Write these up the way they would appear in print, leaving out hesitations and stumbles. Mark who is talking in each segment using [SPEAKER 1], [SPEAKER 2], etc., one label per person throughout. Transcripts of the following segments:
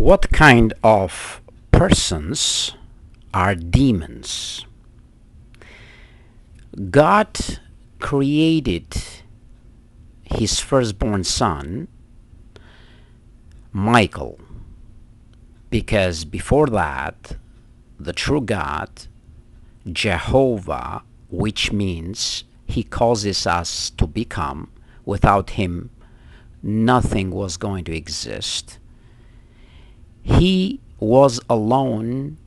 [SPEAKER 1] What kind of persons are demons? God created his firstborn son, Michael, because before that, the true God, Jehovah, which means he causes us to become, without him, nothing was going to exist. He was alone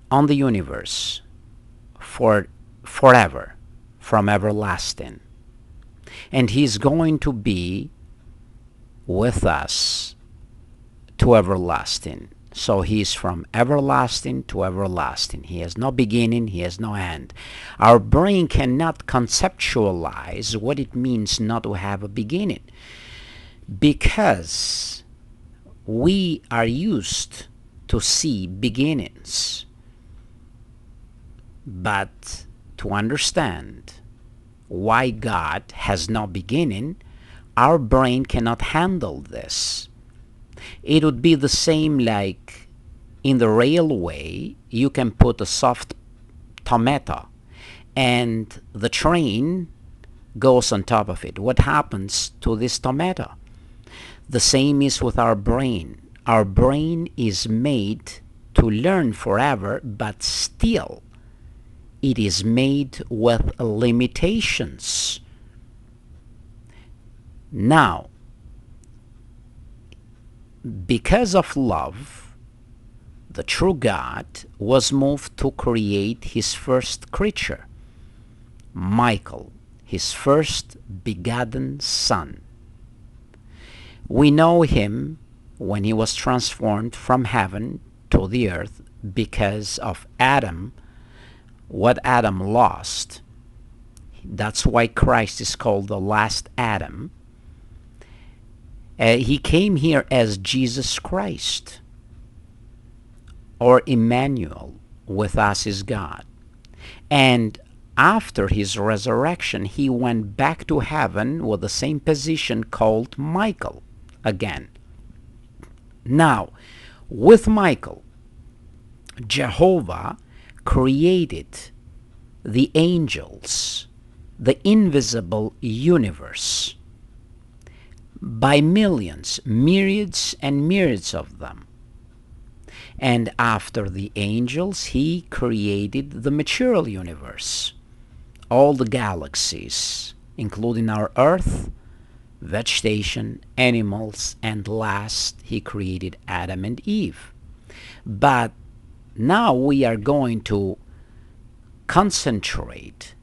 [SPEAKER 1] on the universe for forever, from everlasting. And he's going to be with us to everlasting. So he's from everlasting to everlasting. He has no beginning, he has no end. Our brain cannot conceptualize what it means not to have a beginning, because we are used to see beginnings. But to understand why God has no beginning, our brain cannot handle this. It would be the same like in the railway, you can put a soft tomato and the train goes on top of it. What happens to this tomato? The same is with our brain. Our brain is made to learn forever, but still it is made with limitations. Now, because of love, the true God was moved to create his first creature, Michael, his first begotten son. We know him when he was transformed from heaven to the earth because of Adam, what Adam lost. That's why Christ is called the last Adam. He came here as Jesus Christ, or Emmanuel, with us is God. And after his resurrection, he went back to heaven with the same position called Michael again. Now, with Michael, Jehovah created the angels, the invisible universe, by millions, myriads and myriads of them. And after the angels, he created the material universe, all the galaxies, including our Earth, vegetation, animals, and last, he created Adam and Eve. But now we are going to concentrate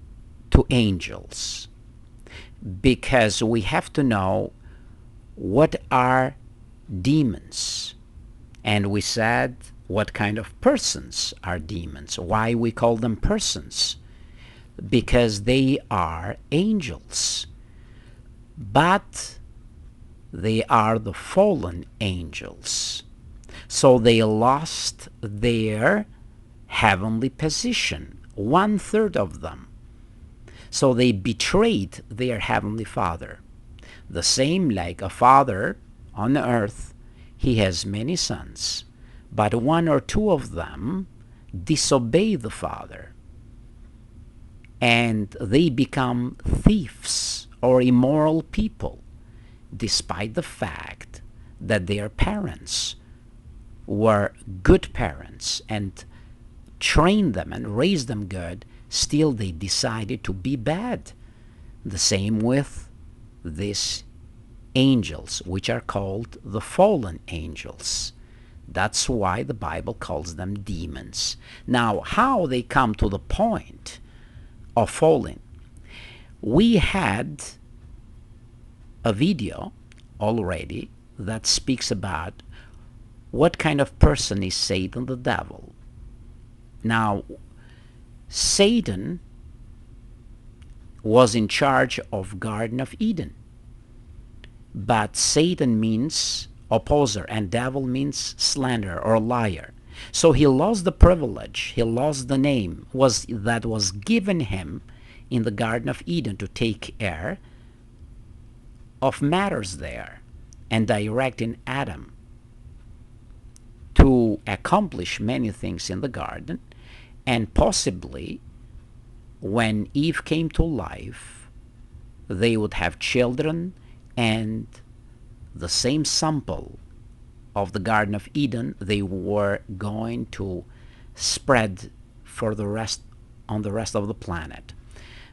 [SPEAKER 1] to angels, because we have to know what are demons. And we said what kind of persons are demons. Why we call them persons? Because they are angels. But they are the fallen angels. So they lost their heavenly position, 1/3 of them. So they betrayed their heavenly Father. The same like a father on earth, he has many sons, but one or two of them disobey the father, and they become thieves or immoral people, despite the fact that their parents were good parents and trained them and raised them good. Still they decided to be bad. The same with these angels, which are called the fallen angels. That's why the Bible calls them demons. Now, how they come to the point of falling? We had a video already that speaks about what kind of person is Satan, the devil. Now, Satan was in charge of Garden of Eden. But Satan means opposer and devil means slanderer or liar. So he lost the privilege, he lost the name that was given him in the Garden of Eden to take care of matters there and directing Adam. accomplish many things in the garden, and possibly when Eve came to life, they would have children, and the same sample of the Garden of Eden they were going to spread for the rest on the rest of the planet.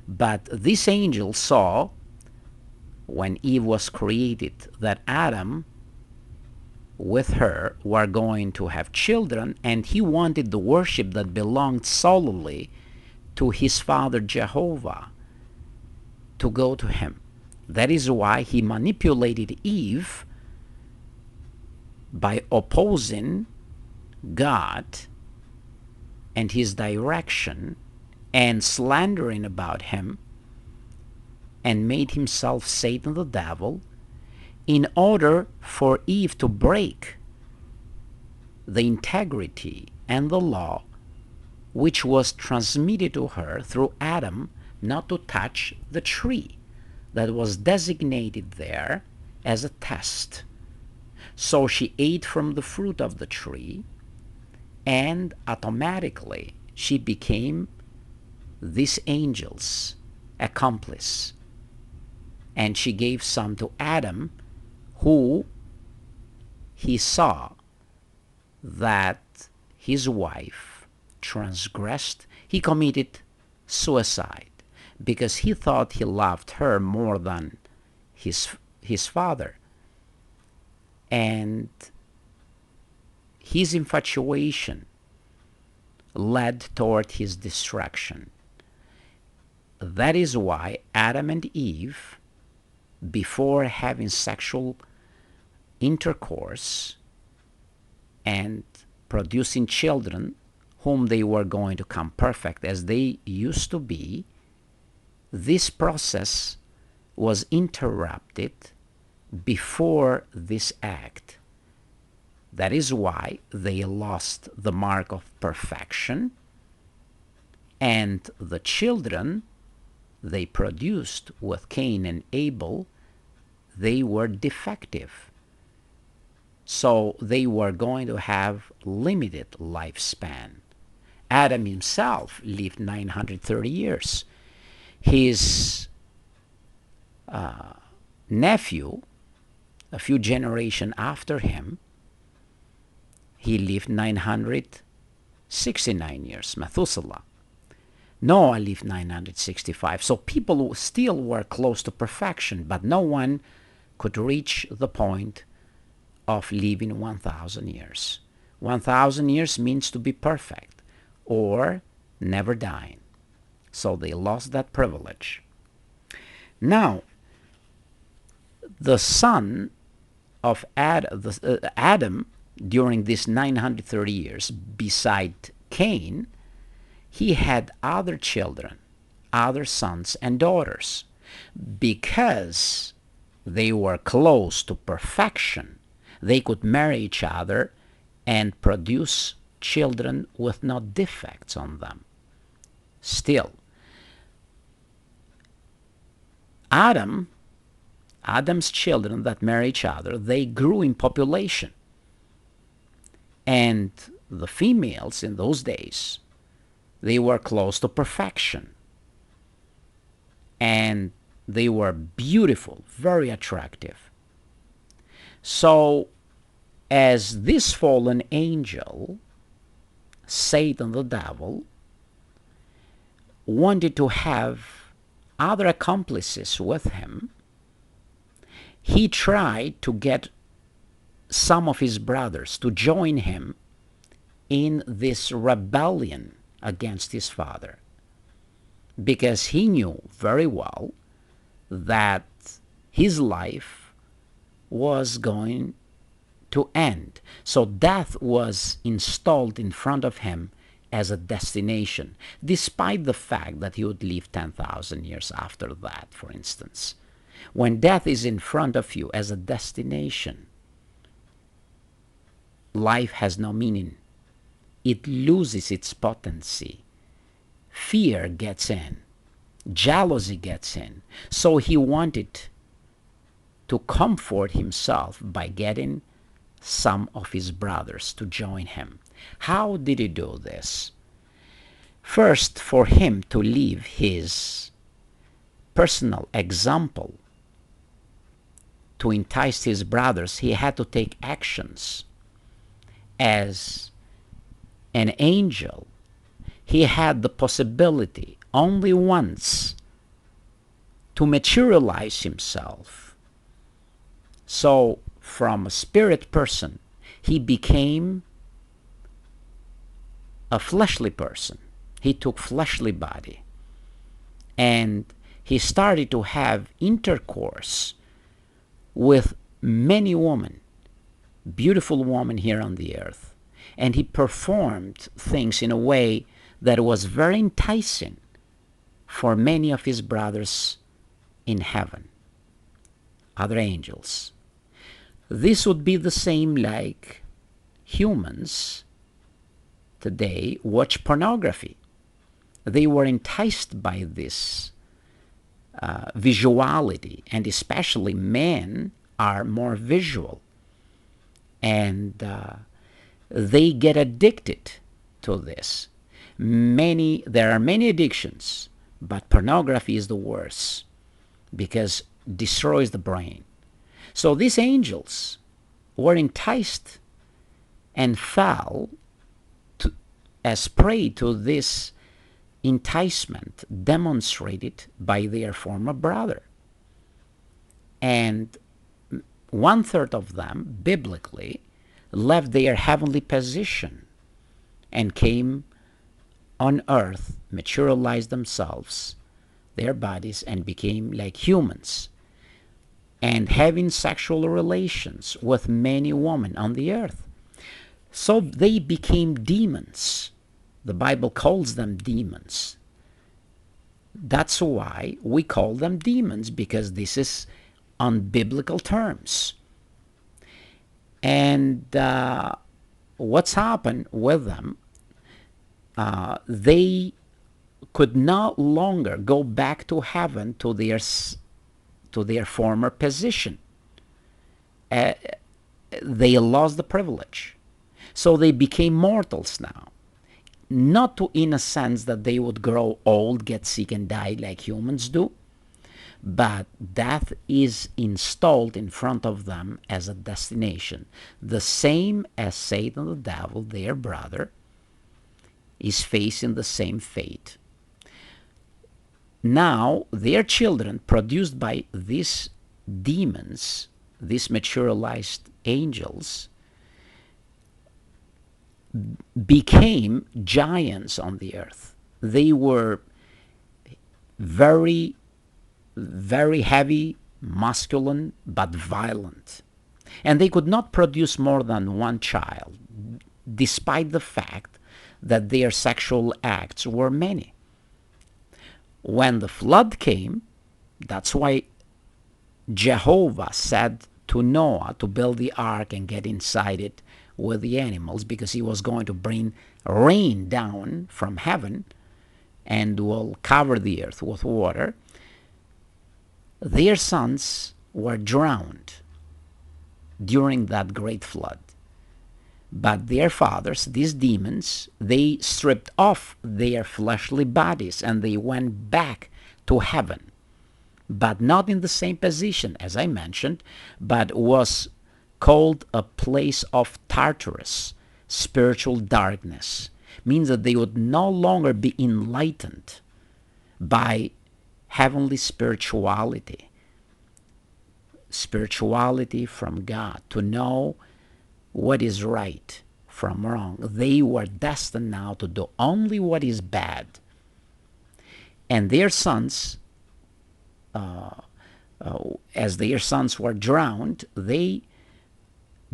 [SPEAKER 1] But this angel saw, when Eve was created, that Adam with her were going to have children, and he wanted the worship that belonged solely to his father Jehovah to go to him. That is why he manipulated Eve by opposing God and his direction and slandering about him, and made himself Satan the devil, in order for Eve to break the integrity and the law which was transmitted to her through Adam, not to touch the tree that was designated there as a test. So she ate from the fruit of the tree, and automatically she became this angel's accomplice. And she gave some to Adam, who he saw that his wife transgressed. He committed suicide because he thought he loved her more than his father. And his infatuation led toward his destruction. That is why Adam and Eve, before having sexual intercourse and producing children whom they were going to come perfect as they used to be, this process was interrupted before this act. That is why they lost the mark of perfection, and the children they produced with Cain and Abel, they were defective. So they were going to have limited lifespan. Adam himself lived 930 years. His nephew, a few generations after him, he lived 969 years, Methuselah. Noah lived 965. So people still were close to perfection, but no one could reach the point of living 1,000 years. 1,000 years means to be perfect or never dying. So they lost that privilege. Now, the son of Adam during these 930 years, beside Cain, he had other children, other sons and daughters. Because they were close to perfection, they could marry each other and produce children with no defects on them. Still, Adam's children that marry each other, they grew in population. And the females in those days, they were close to perfection. And they were beautiful, very attractive. So, as this fallen angel, Satan the devil, wanted to have other accomplices with him, he tried to get some of his brothers to join him in this rebellion against his father, because he knew very well that his life was going to end. So death was installed in front of him as a destination, despite the fact that he would live 10,000 years after that, for instance. When death is in front of you as a destination, life has no meaning. It loses its potency. Fear gets in. Jealousy gets in. So he wanted to comfort himself by getting some of his brothers to join him. How did he do this? First, for him to leave his personal example to entice his brothers, he had to take actions. As an angel, he had the possibility only once to materialize himself. So from a spirit person, he became a fleshly person. He took fleshly body, and he started to have intercourse with many women, beautiful women here on the earth. And he performed things in a way that was very enticing for many of his brothers in heaven, other angels. This would be the same like humans today watch pornography. They were enticed by this visuality, and especially men are more visual, and they get addicted to this. There are many addictions, but pornography is the worst because it destroys the brain. So these angels were enticed and fell as prey to this enticement demonstrated by their former brother. And 1/3 of them, biblically, left their heavenly position and came on earth, materialized themselves, their bodies, and became like humans, and having sexual relations with many women on the earth. So they became demons. The Bible calls them demons. That's why we call them demons, because this is on biblical terms. And what's happened with them? They could no longer go back to heaven to their former position. They lost the privilege. So they became mortals now. Not in a sense that they would grow old, get sick, and die like humans do, but death is installed in front of them as a destination. The same as Satan, the devil, their brother, is facing the same fate. Now, their children, produced by these demons, these materialized angels, became giants on the earth. They were very, very heavy, masculine, but violent. And they could not produce more than one child, despite the fact that their sexual acts were many. When the flood came, that's why Jehovah said to Noah to build the ark and get inside it with the animals, because he was going to bring rain down from heaven and will cover the earth with water. Their sons were drowned during that great flood. But their fathers, these demons, they stripped off their fleshly bodies and they went back to heaven, but not in the same position, as I mentioned, but was called a place of Tartarus, spiritual darkness. Means that they would no longer be enlightened by heavenly spirituality from God, to know what is right from wrong. They were destined now to do only what is bad. And their sons, as their sons were drowned, they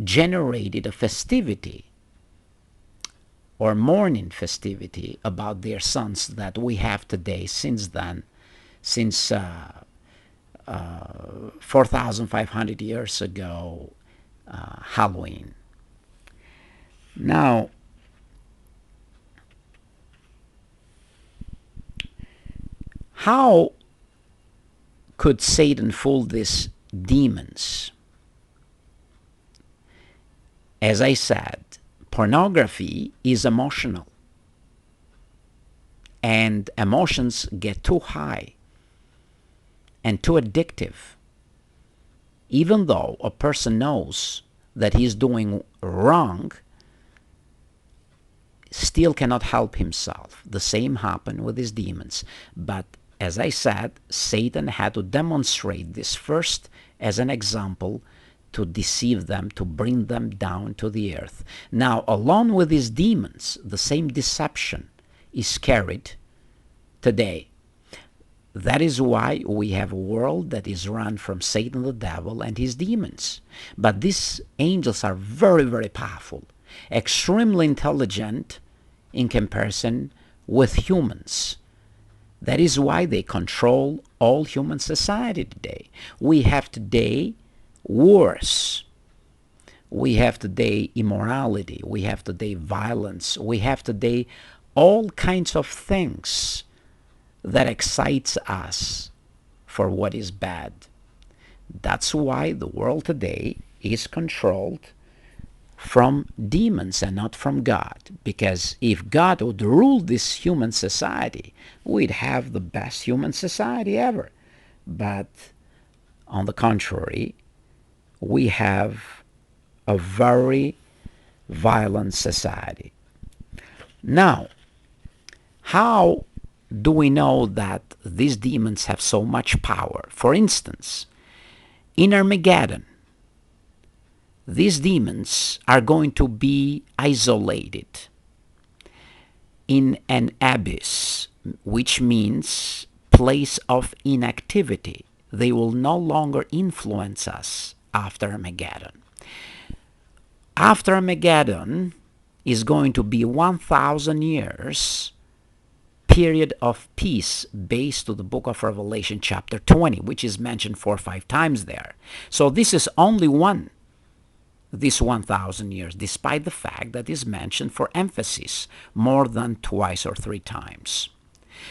[SPEAKER 1] generated a festivity or mourning festivity about their sons that we have today since 4,500 years ago, Halloween. Now, how could Satan fool these demons? As I said, pornography is emotional, and emotions get too high and too addictive. Even though a person knows that he's doing wrong, still cannot help himself. The same happened with his demons. But as I said, Satan had to demonstrate this first as an example to deceive them, to bring them down to the earth. Now, along with his demons, the same deception is carried today. That is why we have a world that is run from Satan the devil and his demons. But these angels are very, very powerful, extremely intelligent in comparison with humans. That is why they control all human society today. We have today wars. We have today immorality. We have today violence. We have today all kinds of things that excites us for what is bad. That's why the world today is controlled from demons and not from God. Because if God would rule this human society, we'd have the best human society ever. But on the contrary, we have a very violent society. Now, how do we know that these demons have so much power? For instance, in Armageddon, these demons are going to be isolated in an abyss, which means place of inactivity. They will no longer influence us after Armageddon. After Armageddon is going to be 1,000 years period of peace based to the book of Revelation chapter 20, which is mentioned 4 or 5 times there. So this is only one, this 1,000 years, despite the fact that is mentioned for emphasis more than twice or 3 times.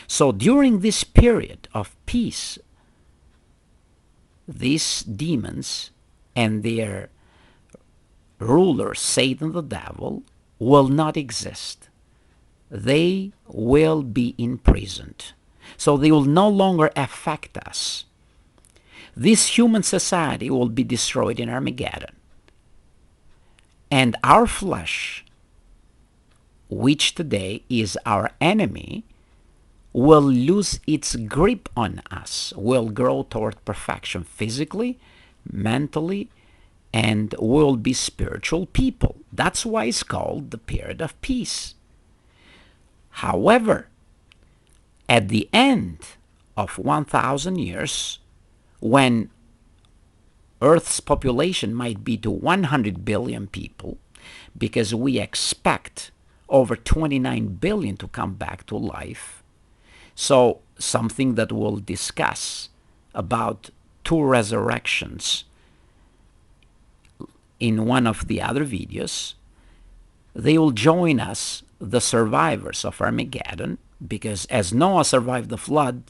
[SPEAKER 1] So during this period of peace, these demons and their ruler, Satan the devil, will not exist. They will be imprisoned. So they will no longer affect us. This human society will be destroyed in Armageddon. And our flesh, which today is our enemy, will lose its grip on us, will grow toward perfection physically, mentally, and will be spiritual people. That's why it's called the period of peace. However, at the end of 1,000 years, when Earth's population might be to 100 billion people, because we expect over 29 billion to come back to life. So something that we'll discuss about 2 resurrections in one of the other videos. They will join us, the survivors of Armageddon, because as Noah survived the flood,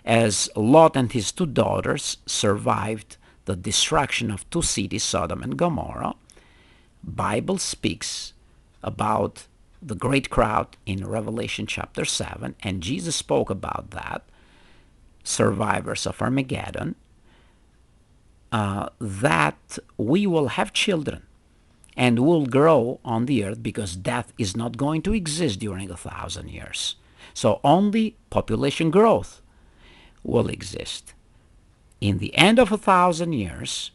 [SPEAKER 1] as Lot and his 2 daughters survived the destruction of 2 cities, Sodom and Gomorrah, Bible speaks about the great crowd in Revelation chapter 7, and Jesus spoke about that, survivors of Armageddon, that we will have children and will grow on the earth, because death is not going to exist during 1,000 years. So only population growth will exist. In the end of 1,000 years,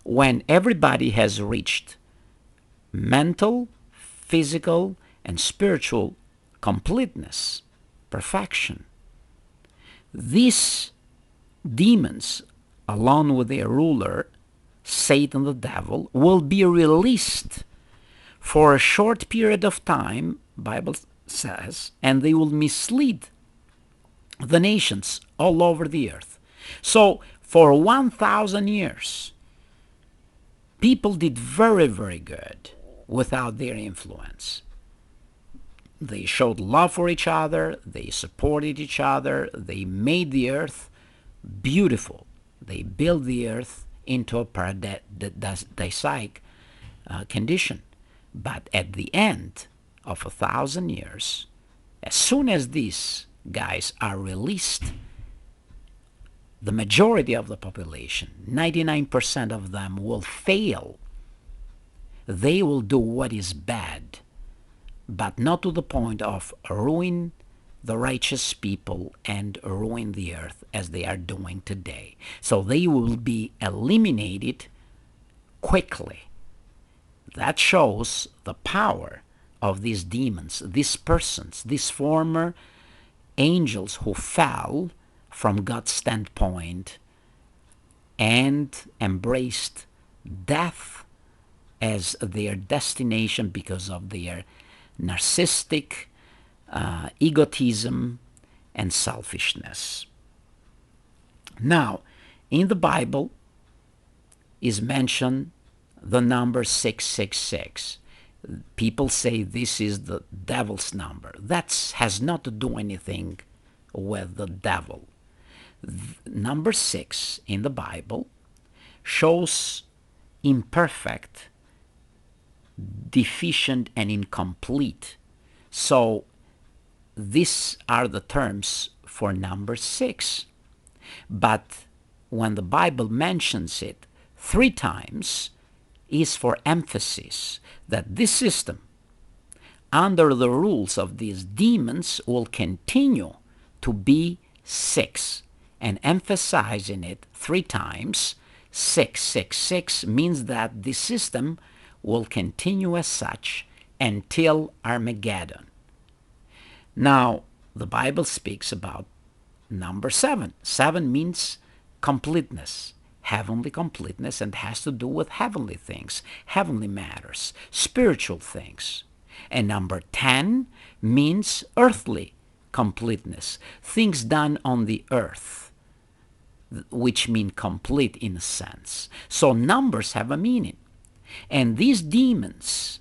[SPEAKER 1] when everybody has reached mental, physical, and spiritual completeness, perfection, these demons, along with their ruler, Satan the devil, will be released for a short period of time, Bible says, and they will mislead the nations all over the earth. So for 1,000 years, people did very, very good without their influence. They showed love for each other, they supported each other, they made the earth beautiful. They built the earth into a paradisiac condition. But at the end of 1,000 years, as soon as these guys are released, the majority of the population, 99% of them, will fail. They will do what is bad, but not to the point of ruin the righteous people and ruin the earth as they are doing today. So they will be eliminated quickly. That shows the power of these demons, these persons, these former angels who fell from God's standpoint and embraced death as their destination because of their narcissistic egotism and selfishness. Now, in the Bible is mentioned the number 666. People say this is the devil's number. That has not to do anything with the devil. Number 6 in the Bible shows imperfect, deficient, and incomplete. So these are the terms for number 6. But when the Bible mentions it 3 times, is for emphasis that this system, under the rules of these demons, will continue to be 6. And emphasizing it 3 times, 666, means that the system will continue as such until Armageddon. Now, the Bible speaks about number 7. 7 means completeness, heavenly completeness, and has to do with heavenly things, heavenly matters, spiritual things. And number 10 means earthly completeness, things done on the earth, which mean complete in a sense. So numbers have a meaning. And these demons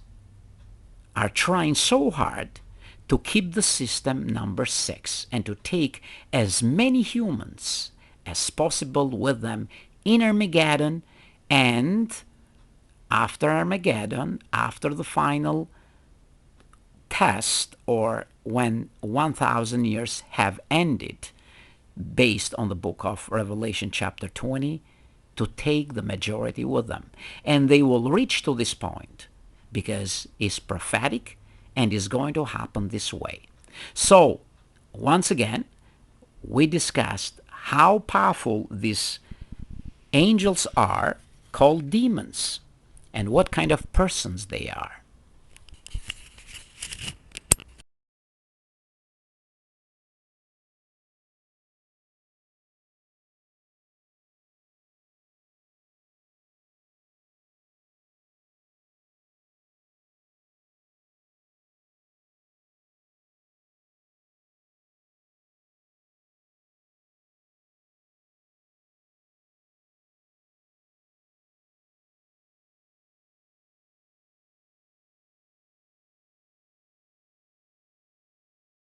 [SPEAKER 1] are trying so hard to keep the system number 6 and to take as many humans as possible with them in Armageddon, and after Armageddon, after the final test, or when 1,000 years have ended, based on the book of Revelation chapter 20, to take the majority with them. And they will reach to this point because it's prophetic and is going to happen this way. So, once again, we discussed how powerful these angels are, called demons, and what kind of persons they are.